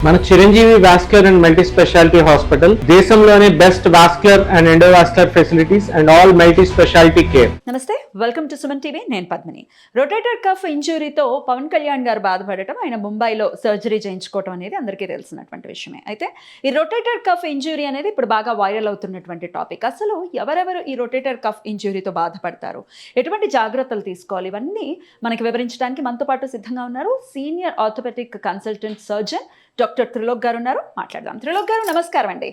మన Chiranjeevi vascular and multi speciality hospital దేశంలోనే best vascular and endovascular facilities and all multi speciality care. నమస్తే, welcome to Suman TV. నేను Padmini. Rotator cuff ఇంజురీతో పవన్ కళ్యాణ్ గారు బాధపడటం, ఆయన ముంబైలో సర్జరీ చేయించుకోవడం అనేది అందరికీ తెలిసినటువంటి విషయమే. అయితే ఈ రొటేటర్ కఫ్ ఇంజురీ అనేది ఇప్పుడు బాగా వైరల్ అవుతున్నటువంటి టాపిక్. అసలు ఎవరెవరు ఈ రొటేటర్ కఫ్ ఇంజురీతో బాధపడతారు, ఎటువంటి జాగ్రత్తలు తీసుకోవాలి, ఇవన్నీ మనకి వివరించడానికి మనతో పాటు సిద్ధంగా ఉన్నారు senior orthopaedic consultant surgeon doctor Trilok గారు ఉన్నారు. మాట్లాడదాం. త్రిలోక్ గారు నమస్కారం అండి.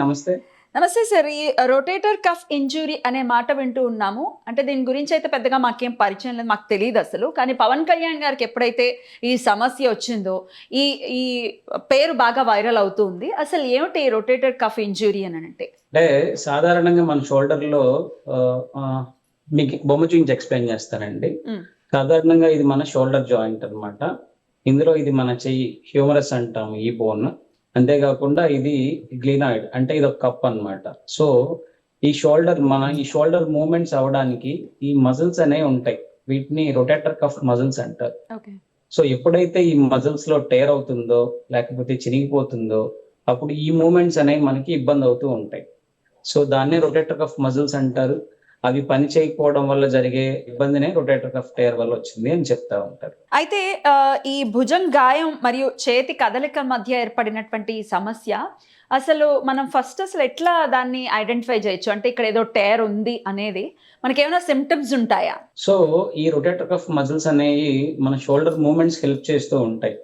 నమస్తే. నమస్తే సార్. ఈ రొటేటర్ కఫ్ ఇంజురీ అనే మాట వింటూ ఉన్నాము. అంటే దీని గురించి అయితే పెద్దగా మాకేం పరిచయం లేదు, మాకు తెలియదు అసలు. కానీ పవన్ కళ్యాణ్ గారికి ఎప్పుడైతే ఈ సమస్య వచ్చిందో ఈ ఈ పేరు బాగా వైరల్ అవుతుంది. అసలు ఏమిటి ఈ రొటేటర్ కఫ్ ఇంజురీ అని అంటే సాధారణంగా మన షోల్డర్ లో మీకు బొమ్మ చూపించి ఎక్స్ప్లెయిన్ చేస్తానండి. సాధారణంగా ఇది మన షోల్డర్ జాయింట్ అన్నమాట. ఇందులో ఇది మన చెయ్యి హ్యూమరస్ అంటాం, ఈ బోన్. అంతేకాకుండా ఇది గ్లినాయిడ్, అంటే ఇది ఒక కప్ అన్నమాట. సో ఈ షోల్డర్ మూవ్మెంట్స్ అవడానికి ఈ మజిల్స్ అనేవి ఉంటాయి, వీటిని రొటేటర్ కఫ్ మజిల్స్ అంటారు. సో ఎప్పుడైతే ఈ మజిల్స్ లో టేర్ అవుతుందో లేకపోతే చినిగిపోతుందో అప్పుడు ఈ మూమెంట్స్ అనేవి మనకి ఇబ్బంది అవుతూ ఉంటాయి. సో దాన్నే రొటేటర్ కఫ్ మజిల్స్ అంటారు. అవి పని చేయకపోవడం వల్ల జరిగే ఇబ్బందినే రొటేటర్ కఫ్ టేర్ వల్ల వచ్చింది అని చెప్తా ఉంటారు. అయితే ఈ భుజం గాయం మరియు చేతి కదలిక మధ్య ఏర్పడినటువంటి ఈ సమస్య అసలు మనం ఫస్ట్ ఎట్లా దాన్ని ఐడెంటిఫై చేయొచ్చు? అంటే ఇక్కడ ఏదో టేర్ ఉంది అనేది మనకి ఏమైనా సిమ్టమ్స్ ఉంటాయా? సో ఈ రొటేటర్ కఫ్ మజిల్స్ అనేవి మన షోల్డర్ మూవ్మెంట్స్ హెల్ప్ చేస్తూ ఉంటాయి.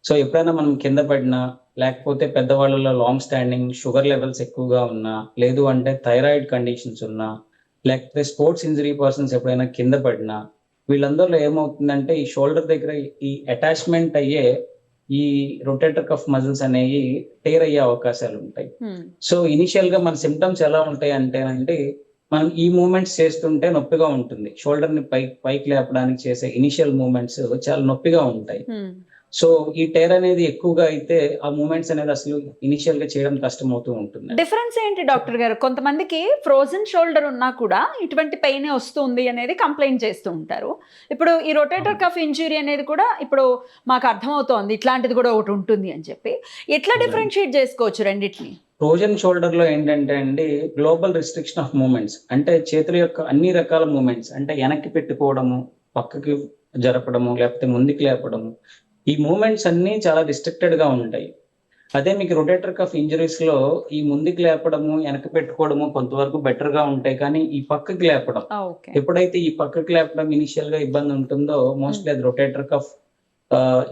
సో ఎప్పుడైనా మనం కింద పడినా, లేకపోతే పెద్దవాళ్ళలో లాంగ్ స్టాండింగ్ షుగర్ లెవెల్స్ ఎక్కువగా ఉన్నా, లేదు అంటే థైరాయిడ్ కండిషన్స్ ఉన్నా, లేకపోతే స్పోర్ట్స్ ఇంజరీ పర్సన్స్ ఎప్పుడైనా కింద పడినా, వీళ్ళందరిలో ఏమవుతుందంటే ఈ షోల్డర్ దగ్గర ఈ అటాచ్మెంట్ అయ్యే ఈ రొటేటర్ కఫ్ మజిల్స్ అనేవి టేర్ అయ్యే అవకాశాలు ఉంటాయి. సో ఇనిషియల్ గా మన సిమ్టమ్స్ ఎలా ఉంటాయి అంటే మనం ఈ మూమెంట్స్ చేస్తుంటే నొప్పిగా ఉంటుంది. షోల్డర్ ని పైకి లేపడానికి చేసే ఇనిషియల్ మూమెంట్స్ చాలా నొప్పిగా ఉంటాయి. సో ఈ టేర్ అనేది ఎక్కువగా అయితే ఆ మూమెంట్స్ అనేది అసలు ఇనిషియల్ గా చేయడం కష్టం అవుతూ ఉంటుంది. డిఫరెన్స్ ఏంటి డాక్టర్ గారు? కొంతమందికి ఫ్రోజన్ షోల్డర్ ఉన్నా కూడా ఇటువంటి పెయిన్ వస్తుంది అనేది కంప్లైంట్ చేస్తూ ఉంటారు. ఇప్పుడు ఈ రొటేటర్ కఫ్ ఇంజురీ అనేది కూడా ఇప్పుడు మాకు అర్థమవుతోంది ఇట్లాంటిది కూడా ఒకటి ఉంటుంది అని చెప్పి. ఎట్లా డిఫరెన్షియేట్ చేసుకోవచ్చు రెండింటిని? ఫ్రోజన్ షోల్డర్ లో ఏంటంటే అండి, గ్లోబల్ రిస్ట్రిక్షన్ ఆఫ్ మూమెంట్స్, అంటే చేతుల యొక్క అన్ని రకాల మూమెంట్స్, అంటే వెనక్కి పెట్టుకోవడము, పక్కకి జరపడము, లేకపోతే ముందుకు లేపడము, ఈ మూమెంట్స్ అన్ని చాలా రిస్ట్రిక్టెడ్ గా ఉంటాయి. అదే మీకు రొటేటర్ కఫ్ ఇంజరీస్ లో ఈ ముందుకు లేపడము, వెనక పెట్టుకోవడము కొంతవరకు బెటర్ గా ఉంటాయి. కానీ ఈ పక్కకి లేపడం, ఎప్పుడైతే ఈ పక్కకి లేపడం ఇనిషియల్ గా ఇబ్బంది ఉంటుందో మోస్ట్లీ అది రొటేటర్ కఫ్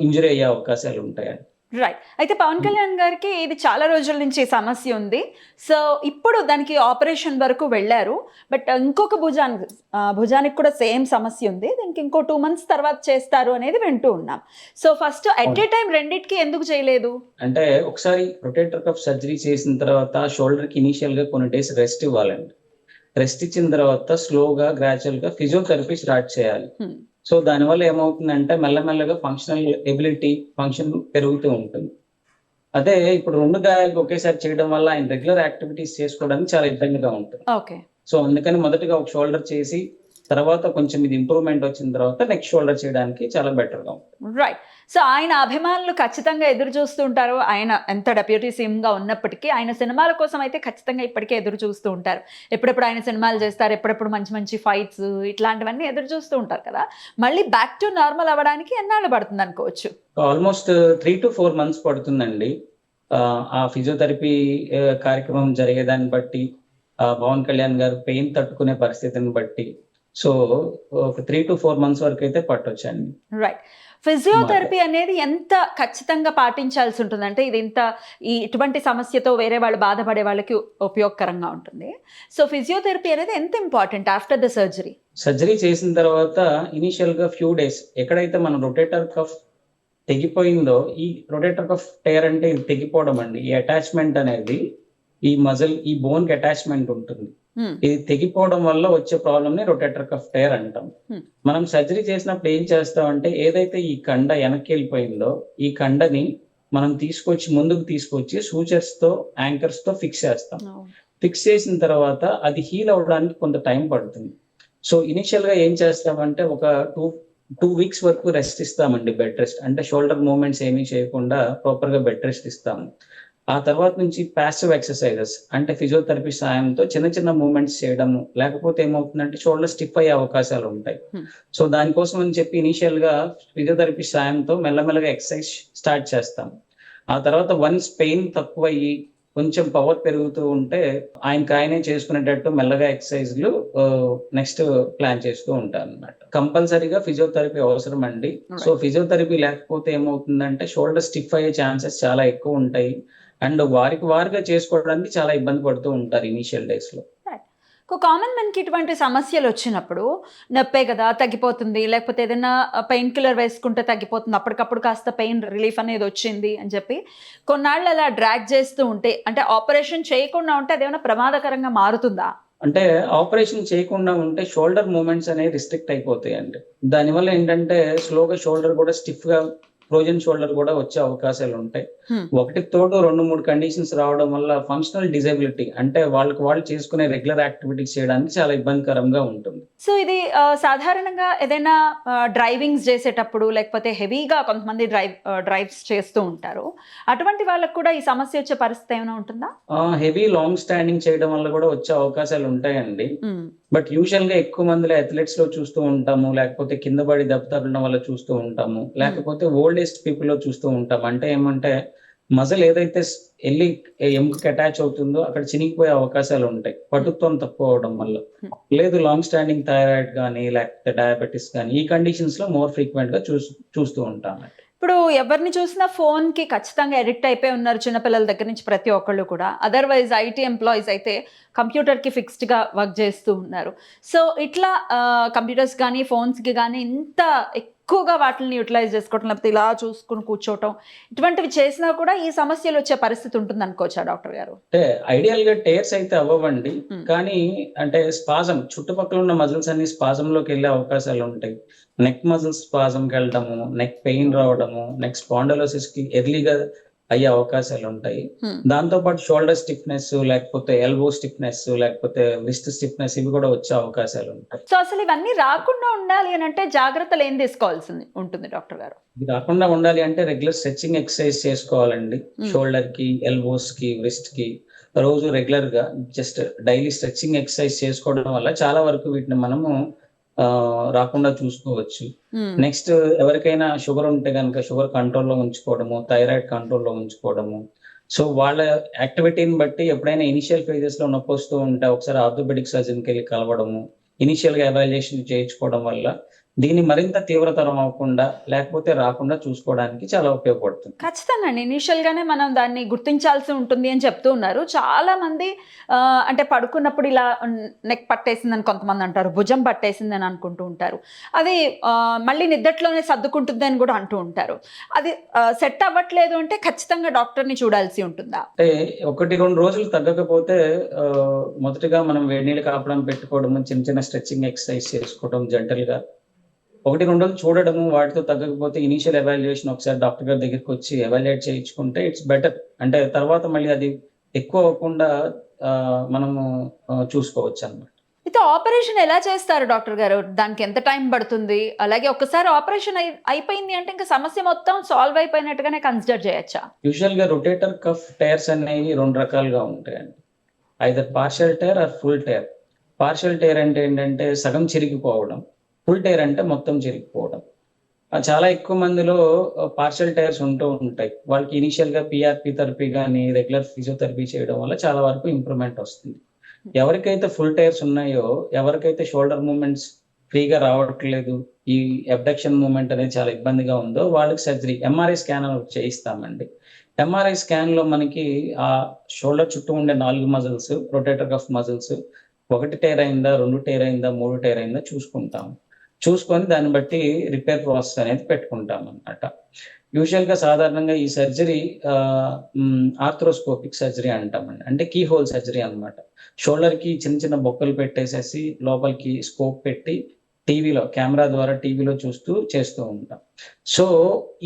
ఇంజరీ అయ్యే అవకాశాలు ఉంటాయి. రైట్. అయితే పవన్ కళ్యాణ్ గారికి ఇది చాలా రోజుల నుంచి సమస్య ఉంది. సో ఇప్పుడు దానికి ఆపరేషన్ వరకు వెళ్ళారు. బట్ ఇంకొక భుజానికి కూడా సేమ్ సమస్య ఉంది. దీనికి ఇంకో 2 months తర్వాత చేస్తారు అనేది వింటూ ఉన్నాం. So first at a time రెండింటికి ఎందుకు చేయలేదు? అంటే ఒకసారి రొటేటర్ కఫ్ సర్జరీ చేసిన తర్వాత షోల్డర్ కి ఇనిషియల్ గా కొన్ని డేస్ రెస్ట్ ఇవ్వాలండి. రెస్ట్ ఇచ్చిన తర్వాత స్లోగా గ్రాడ్యువల్ గా ఫిజియోథెరపీ స్టార్ట్ చేయాలి. సో దానివల్ల ఏమవుతుందంటే మెల్లమెల్లగా ఫంక్షనల్ ఎబిలిటీ, ఫంక్షన్ పెరుగుతూ ఉంటుంది. అదే ఇప్పుడు 2 గాయాలు ఒకేసారి చేయడం వల్ల ఆయన రెగ్యులర్ యాక్టివిటీస్ చేసుకోవడానికి చాలా ఇబ్బందిగా ఉంటుంది. సో అందుకని మొదటగా ఒక షోల్డర్ చేసి తర్వాత కొంచెం ఇది ఇంప్రూవ్మెంట్ వచ్చిన తర్వాత నెక్స్ట్ షోల్డర్ చేయడానికి చాలా బెటర్ గా ఉంటుంది. రైట్. సో ఆయన అభిమానులు ఖచ్చితంగా ఎదురు చూస్తూ ఉంటారు. ఆయన ఎంత డెప్యూటీ సీఎం గా ఉన్నప్పటికీ ఆయన సినిమాల కోసం అయితే ఖచ్చితంగా ఇప్పటికే ఎదురు చూస్తూ ఉంటారు. ఎప్పుడెప్పుడు ఆయన సినిమాలు చేస్తారు, ఎప్పుడెప్పుడు మంచి మంచి ఫైట్స్ ఇట్లాంటివన్నీ ఎదురు చూస్తూ ఉంటారు కదా. మళ్ళీ బ్యాక్ టు నార్మల్ అవ్వడానికి ఎన్నాళ్ళు పడుతుంది అనుకోవచ్చు? ఆల్మోస్ట్ 3 to 4 months పడుతుందండి. ఆ ఫిజియోథెరపీ కార్యక్రమం జరిగేదాన్ని బట్టి, పవన్ కళ్యాణ్ గారు పెయిన్ తట్టుకునే పరిస్థితిని బట్టి, సో ఒక 3 to 4 months వరకు అయితే పట్టొచ్చండి. రైట్. ఫిజియోథెరపీ అనేది ఎంత ఖచ్చితంగా పాటించాల్సి ఉంటుంది? అంటే ఇది ఇటువంటి సమస్యతో వేరే వాళ్ళు బాధపడే వాళ్ళకి ఉపయోగకరంగా ఉంటుంది. సో ఫిజియోథెరపీ అనేది ఎంత important after the surgery? Surgery చేసిన తర్వాత ఇనిషియల్ గా ఫ్యూ డేస్ ఎక్కడైతే మన రొటేటర్ కఫ్ తెగిపోయిందో, ఈ రొటేటర్ కఫ్ టేర్ అంటే ఇది తెగిపోవడం అండి. ఈ అటాచ్మెంట్ అనేది ఈ మజిల్, ఈ బోన్ కి అటాచ్మెంట్ ఉంటుంది. ఇది తెగిపోవడం వల్ల వచ్చే ప్రాబ్లమ్ ని రొటేటర్ కఫ్ టేర్ అంటాం. మనం సర్జరీ చేసినప్పుడు ఏం చేస్తామంటే ఏదైతే ఈ కండ వెనక్కి వెళ్ళిపోయిందో ఈ కండని మనం ముందుకు తీసుకొచ్చి సూచర్స్ తో, యాంకర్స్ తో ఫిక్స్ చేస్తాం. ఫిక్స్ చేసిన తర్వాత అది హీల్ అవడానికి కొంత టైం పడుతుంది. సో ఇనిషియల్ గా ఏం చేస్తామంటే ఒక 2 వీక్స్ వరకు రెస్ట్ ఇస్తామండి, బెడ్ రెస్ట్. అంటే షోల్డర్ మూవ్మెంట్స్ ఏమీ చేయకుండా ప్రాపర్గా బెడ్ రెస్ట్ ఇస్తాము. ఆ తర్వాత నుంచి ప్యాసివ్ ఎక్సర్సైజెస్ అంటే ఫిజియోథెరపీ సాయంతో చిన్న చిన్న మూవ్మెంట్స్ చేయడము, లేకపోతే ఏమవుతుందంటే షోల్డర్ స్టిఫ్ అయ్యే అవకాశాలు ఉంటాయి. సో దానికోసం అని చెప్పి ఇనీషియల్ గా ఫిజియోథెరపీ సాయంతో మెల్లమెల్లగా ఎక్సర్సైజ్ స్టార్ట్ చేస్తాం. ఆ తర్వాత వన్స్ పెయిన్ తక్కువ అయ్యి కొంచెం పవర్ పెరుగుతూ ఉంటే ఆయననే చేసుకునేటట్టు మెల్లగా ఎక్సర్సైజ్లు నెక్స్ట్ ప్లాన్ చేస్తూ ఉంటాను అన్నమాట. కంపల్సరీగా ఫిజియోథెరపీ అవసరం అండి. సో ఫిజియోథెరపీ లేకపోతే ఏమవుతుందంటే షోల్డర్ స్టిఫ్ అయ్యే ఛాన్సెస్ చాలా ఎక్కువ ఉంటాయి. అండ్ వారిగా చేసుకోవడానికి చాలా ఇబ్బంది పడుతూ ఉంటారు ఇనీషియల్ డేస్ లో. కామన్ మెన్కి ఇటువంటి సమస్యలు వచ్చినప్పుడు నొప్పే కదా తగ్గిపోతుంది, లేకపోతే ఏదైనా పెయిన్ కిల్లర్ వేసుకుంటే తగ్గిపోతుంది, అప్పటికప్పుడు కాస్త పెయిన్ రిలీఫ్ అనేది వచ్చింది అని చెప్పి కొన్నాళ్ళు అలా డ్రాగ్ చేస్తూ ఉంటే, అంటే ఆపరేషన్ చేయకుండా ఉంటే అదేమైనా ప్రమాదకరంగా మారుతుందా? అంటే ఆపరేషన్ చేయకుండా ఉంటే షోల్డర్ మూమెంట్స్ అనేవి రిస్ట్రిక్ట్ అయిపోతాయి అండి. దానివల్ల ఏంటంటే స్లోగా షోల్డర్ కూడా స్టిఫ్ గా, ఫ్రోజన్ షోల్డర్ కూడా వచ్చే అవకాశాలు ఉంటాయి. ఒకటి తోడు 2-3 కండిషన్స్ రావడం వల్ల ఫంక్షనల్ డిజబిలిటీ అంటే వాళ్ళు చేసుకునే రెగ్యులర్ యాక్టివిటీస్ చేయడానికి చాలా ఇబ్బందికరంగా ఉంటుంది. సో ఇది సాధారణంగా ఏదైనా డ్రైవింగ్స్ చేసేటప్పుడు, లేకపోతే హెవీగా కొంతమంది డ్రైవ్స్ చేస్తూ ఉంటారు, అటువంటి వాళ్ళకు కూడా ఈ సమస్య వచ్చే పరిస్థితి ఏమైనా ఉంటుందా? హెవీ లాంగ్ స్టాండింగ్ చేయడం వల్ల కూడా వచ్చే అవకాశాలు ఉంటాయండి. బట్ యూజువల్ గా ఎక్కువ మందిలో అథ్లెట్స్ లో చూస్తూ ఉంటాము, లేకపోతే కింద పడి దెబ్బతగలడం వల్ల చూస్తూ ఉంటాము, లేకపోతే ఓల్డ్ ఏజ్ పీపుల్ లో చూస్తూ ఉంటాము. అంటే ఏమంటే మజిల్ ఏదైతే వెళ్ళి ఎముకకి అటాచ్ అవుతుందో అక్కడ చినిగిపోయే అవకాశాలు ఉంటాయి, పటుత్వం తక్కువ అవడం వల్ల. లేదు లాంగ్ స్టాండింగ్ థైరాయిడ్ కానీ లేకపోతే డయాబెటీస్ కానీ ఈ కండిషన్స్ లో మోర్ ఫ్రీక్వెంట్ గా చూస్తూ ఉంటాం. ఇప్పుడు ఎవరిని చూసినా ఫోన్కి ఖచ్చితంగా అడిక్ట్ అయిపోయి ఉన్నారు, చిన్నపిల్లల దగ్గర నుంచి ప్రతి ఒక్కళ్ళు కూడా. అదర్వైజ్ ఐటీ ఎంప్లాయీస్ అయితే కంప్యూటర్కి ఫిక్స్డ్గా వర్క్ చేస్తూ ఉన్నారు. సో ఇట్లా కంప్యూటర్స్ కానీ ఫోన్స్కి కానీ ఇంత ఎక్కువగా వాటిని యూటిలైజ్ చేసుకోవటం, లేకపోతే ఇలా చూసుకుని కూర్చోవటం, ఇటువంటివి చేసినా కూడా ఈ సమస్యలు వచ్చే పరిస్థితి ఉంటుంది అనుకోవచ్చా డాక్టర్ గారు? అంటే ఐడియల్ గా టేర్స్ అయితే అవ్వండి, కానీ అంటే స్పాజం, చుట్టుపక్కల ఉన్న మజిల్స్ అన్ని స్పాజం లోకి వెళ్ళే అవకాశాలు ఉంటాయి. నెక్ మజిల్స్ స్పాజంకి వెళ్ళడము, నెక్ పెయిన్ రావడము, నెక్ స్పాండలోసిస్ కి ఎర్లీగా అయ్యే అవకాశాలు ఉంటాయి. దాంతో పాటు షోల్డర్ స్టిఫ్నెస్, లేకపోతే ఎల్బో స్టిఫ్నెస్, లేకపోతే రిస్ట్ స్టిఫ్నెస్ ఇవి కూడా వచ్చే అవకాశాలు ఉంటాయి. సో అసలు ఇవన్నీ రాకుండా ఉండాలి అని అంటే జాగ్రత్తలు ఏం తీసుకోవాల్సి ఉంటుంది డాక్టర్ గారు? ఇది రాకుండా ఉండాలి అంటే రెగ్యులర్ స్ట్రెచ్చింగ్ ఎక్సర్సైజ్ చేసుకోవాలండి. షోల్డర్ కి, ఎల్బోస్ కి, రిస్ట్ కి రోజు రెగ్యులర్ గా జస్ట్ డైలీ స్ట్రెచ్చింగ్ ఎక్సర్సైజ్ చేసుకోవడం వల్ల చాలా వరకు వీటిని మనము రాకుండా చూసుకోవచ్చు. నెక్స్ట్ ఎవరికైనా షుగర్ ఉంటే కనుక షుగర్ కంట్రోల్లో ఉంచుకోవడము, థైరాయిడ్ కంట్రోల్లో ఉంచుకోవడము. సో వాళ్ళ యాక్టివిటీని బట్టి ఎప్పుడైనా ఇనిషియల్ ఫేజెస్ లో నొప్పి వస్తూ ఉంటే ఒకసారి ఆర్థోపెడిక్ సర్జన్కి వెళ్ళి కలవడము, ఇనిషియల్ గా ఎవాల్యుయేషన్ చేయించుకోవడం వల్ల దీన్ని మరింత తీవ్రతరం అవ్వకుండా లేకపోతే రాకుండా చూసుకోవడానికి చాలా ఉపయోగపడుతుంది. ఖచ్చితంగా అండి, ఇనిషియల్ గానే మనం దాన్ని గుర్తించాల్సి ఉంటుంది అని చెప్తూ ఉన్నారు. చాలా మంది అంటే పడుకున్నప్పుడు ఇలా నెక్ పట్టేసిందని కొంతమంది అంటారు, భుజం పట్టేసిందని అనుకుంటూ ఉంటారు, అది మళ్ళీ నిద్దట్లోనే సర్దుకుంటుంది అని కూడా అంటూ ఉంటారు. అది సెట్ అవ్వట్లేదు అంటే ఖచ్చితంగా డాక్టర్ని చూడాల్సి ఉంటుందా? అంటే 1-2 రోజులు తగ్గకపోతే మొదటిగా మనం వేడి నీళ్ళు కాపడం పెట్టుకోవడం, చిన్న చిన్న స్ట్రెచ్చింగ్ ఎక్సర్సైజ్ చేసుకోవడం, జెంటల్ గా 1-2 రోజులు చూడడము, వాటితో తగ్గకపోతే ఇనీషియల్ ఎవాల్యుయేషన్ ఒకసారి డాక్టర్ గారి దగ్గరికి వచ్చి ఎవాల్యుయేట్ చేయించుకుంటే ఇట్స్ బెటర్. అంటే తర్వాత మళ్ళీ అది ఎక్కువ అవ్వకుండా మనము చూసుకోవచ్చు అన్నమాట. అయితే ఆపరేషన్ ఎలా చేస్తారు డాక్టర్ గారు? దానికి ఎంత టైం పడుతుంది? అలాగే ఒక్కసారి ఆపరేషన్ అయిపోయింది అంటే ఇంకా సమస్య మొత్తం సాల్వ్ అయిపోయినట్టుగానే కన్సిడర్ చేయొచ్చా? యూజువల్ గా రొటేటర్ కఫ్ టైర్స్ అనేవి 2 రకాలుగా ఉంటాయండి. Either partial tear or full tear. Partial tear అంటే ఏంటంటే సగం చిరిగిపోవడం, ఫుల్ టైర్ అంటే మొత్తం చిరిగిపోవడం. చాలా ఎక్కువ మందిలో పార్షియల్ టైర్స్ ఉంటూ ఉంటాయి. వాళ్ళకి ఇనిషియల్ గా పిఆర్పి థెరపీ కానీ రెగ్యులర్ ఫిజియోథెరపీ చేయడం వల్ల చాలా వరకు ఇంప్రూవ్మెంట్ వస్తుంది. ఎవరికైతే ఫుల్ టైర్స్ ఉన్నాయో, ఎవరికైతే షోల్డర్ మూమెంట్స్ ఫ్రీగా రావట్లేదు, ఈ అబ్డక్షన్ మూమెంట్ అనేది చాలా ఇబ్బందిగా ఉందో వాళ్ళకి సర్జరీ, ఎంఆర్ఐ స్కాన్ చేయిస్తామండి. ఎంఆర్ఐ స్కాన్ లో మనకి ఆ షోల్డర్ చుట్టూ ఉండే 4 muscles, rotator cuff muscles 1 tier అయిందా, 2 టైర్ అయిందా, 3 టైర్ అయిందా చూసుకుంటాము. చూసుకొని దాన్ని బట్టి రిపేర్ ప్రాసెస్ అనేది పెట్టుకుంటాం అన్నమాట. యూజువల్ గా సాధారణంగా ఈ సర్జరీ ఆర్థ్రోస్కోపిక్ సర్జరీ అంటామండి. అంటే కీ హోల్ సర్జరీ అన్నమాట. షోల్డర్ కి చిన్న చిన్న బొక్కలు పెట్టేసేసి లోపలికి స్కోప్ పెట్టి కెమెరా ద్వారా టీవీలో చేస్తూ ఉంటాం. సో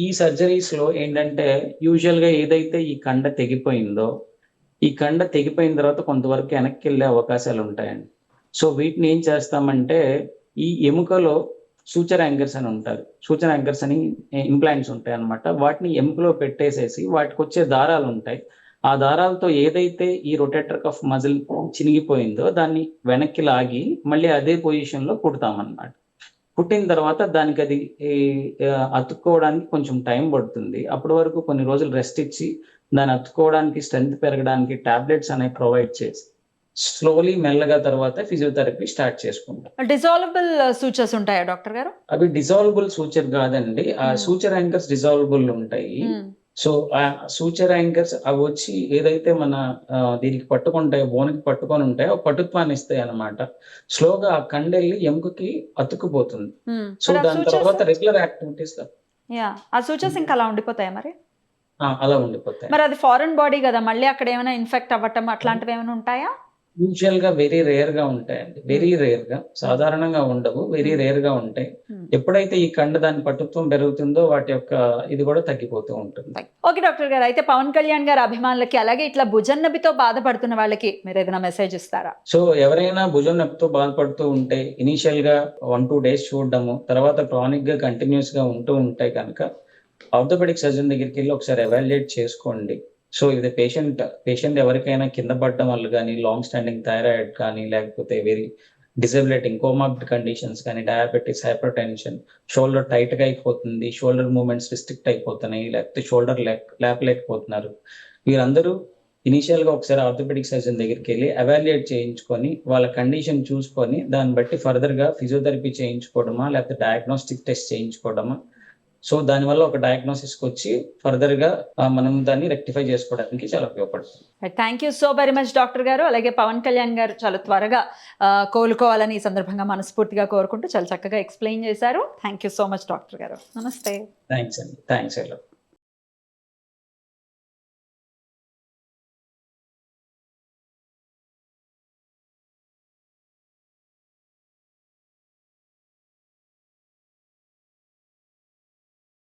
ఈ సర్జరీస్ లో ఏంటంటే యూజువల్ గా ఏదైతే ఈ కండ తెగిపోయిందో, ఈ కండ తెగిపోయిన తర్వాత కొంతవరకు వెనక్కి వెళ్ళే అవకాశాలు ఉంటాయండి. సో వీటిని ఏం చేస్తామంటే ఈ ఎముకలో సూచర్ యాంకర్స్ అని ఉంటారు. సూచర్ యాంకర్స్ అని ఇంప్లాంట్స్ ఉంటాయి అన్నమాట. వాటిని ఎముకలో పెట్టేసేసి వాటికి వచ్చే దారాలు ఉంటాయి. ఆ దారాలతో ఏదైతే ఈ రొటేటర్ కఫ్ మజిల్ చినిగిపోయిందో దాన్ని వెనక్కి లాగి మళ్ళీ అదే పొజిషన్ లో కుడతామన్నమాట. కుట్టిన తర్వాత దానికి అది అతుక్కోవడానికి కొంచెం టైం పడుతుంది. అప్పటి వరకు కొన్ని రోజులు రెస్ట్ ఇచ్చి దాన్ని అతుక్కోవడానికి, స్ట్రెంత్ పెరగడానికి టాబ్లెట్స్ అనేవి ప్రొవైడ్ చేసి స్లోలీ మెల్లగా తర్వాత ఫిజియోథెరపీ స్టార్ట్ చేసుకుంటాం. డిజాల్వబుల్ సూచర్స్ ఉంటాయా డాక్టర్ గారు? అవి డిజాల్వబుల్ సూచర్ కాదండి. ఆ సూచర్ యాంకర్స్ డిజాల్వబుల్ ఉంటాయి. సో ఆ సూచర్ యాంకర్స్ అవి వచ్చి ఏదైతే మన దీనికి పట్టుకుంటాయో, బోన్కి పట్టుకొని ఉంటాయో పటుత్వాన్ని ఇస్తాయి అన్నమాట. స్లోగా ఆ కండెల్లి ఎముకకి అతుక్కుపోతుంది. సో దాని తర్వాత రెగ్యులర్ యాక్టివిటీస్ ఆ సూచర్స్ ఇంకా అలా ఉండిపోతాయా మరి? అలా ఉండిపోతాయి. మరి అది ఫారెన్ బాడీ కదా, మళ్ళీ అక్కడ ఏమైనా ఇన్ఫెక్ట్ అవ్వటం అట్లాంటివి ఏమైనా ఉంటాయా? యూజువల్ గా వెరీ రేర్ గా ఉంటాయండి. వెరీ రేర్ గా, సాధారణంగా ఉండవు, వెరీ రేర్ గా ఉంటాయి. ఎప్పుడైతే ఈ కండ దాని పటుత్వం పెరుగుతుందో వాటి యొక్క ఇది కూడా తగ్గిపోతూ ఉంటుంది. ఓకే డాక్టర్ గారు, అయితే పవన్ కళ్యాణ్ గారి అభిమానులకి అలాగే ఇట్లా భుజం నొప్పితో బాధపడుతున్న వాళ్ళకి మీరు ఏదైనా మెసేజ్ ఇస్తారా? సో ఎవరైనా భుజం నొప్పితో బాధపడుతూ ఉంటే ఇనీషియల్ గా 1-2 days చూడడము, తర్వాత క్రానిక్ గా కంటిన్యూస్ గా ఉంటూ ఉంటాయి కనుక ఆర్థోపెడిక్ సర్జన్ దగ్గరికి వెళ్ళి ఒకసారి ఎవాల్యుయేట్ చేసుకోండి. సో ఇది పేషెంట్ ఎవరికైనా కింద పడడం వల్ల కానీ, లాంగ్ స్టాండింగ్ థైరాయిడ్ కానీ, లేకపోతే వెరీ డిసబిలిటింగ్ కోమార్బిడ్ కండిషన్స్ కానీ, diabetes, hyper tension, shoulder tight గా అయిపోతుంది, షోల్డర్ మూమెంట్స్ రిస్ట్రిక్ట్ అయిపోతున్నాయి, లేకపోతే షోల్డర్ లేపలేకపోతున్నారు, వీరందరూ ఇనీషియల్ గా ఒకసారి ఆర్థోపెడిక్ సర్జన్ దగ్గరికి వెళ్ళి ఎవాల్యుయేట్ చేయించుకొని వాళ్ళ కండిషన్ చూసుకొని దాన్ని బట్టి ఫర్దర్ గా ఫిజియోథెరపీ చేయించుకోవడమా, లేకపోతే డయాగ్నోస్టిక్ టెస్ట్ చేయించుకోవడమా. సో దానివల్ల ఒక డయాగ్నోసిస్ వచ్చి ఫర్దర్ గా మనం దాన్ని రెక్టిఫై చేసుకోవడానికి చాలా ఉపయోగపడుతుంది. Thank you so very much doctor గారు. అలాగే పవన్ కళ్యాణ్ గారు చాలా త్వరగా కోలుకోవాలని ఈ సందర్భంగా మనస్ఫూర్తిగా కోరుకుంటూ చాలా చక్కగా ఎక్స్ప్లెయిన్ చేశారు. Thank you so much doctor గారు. నమస్తే. థ్యాంక్స్ అండి. థ్యాంక్స్.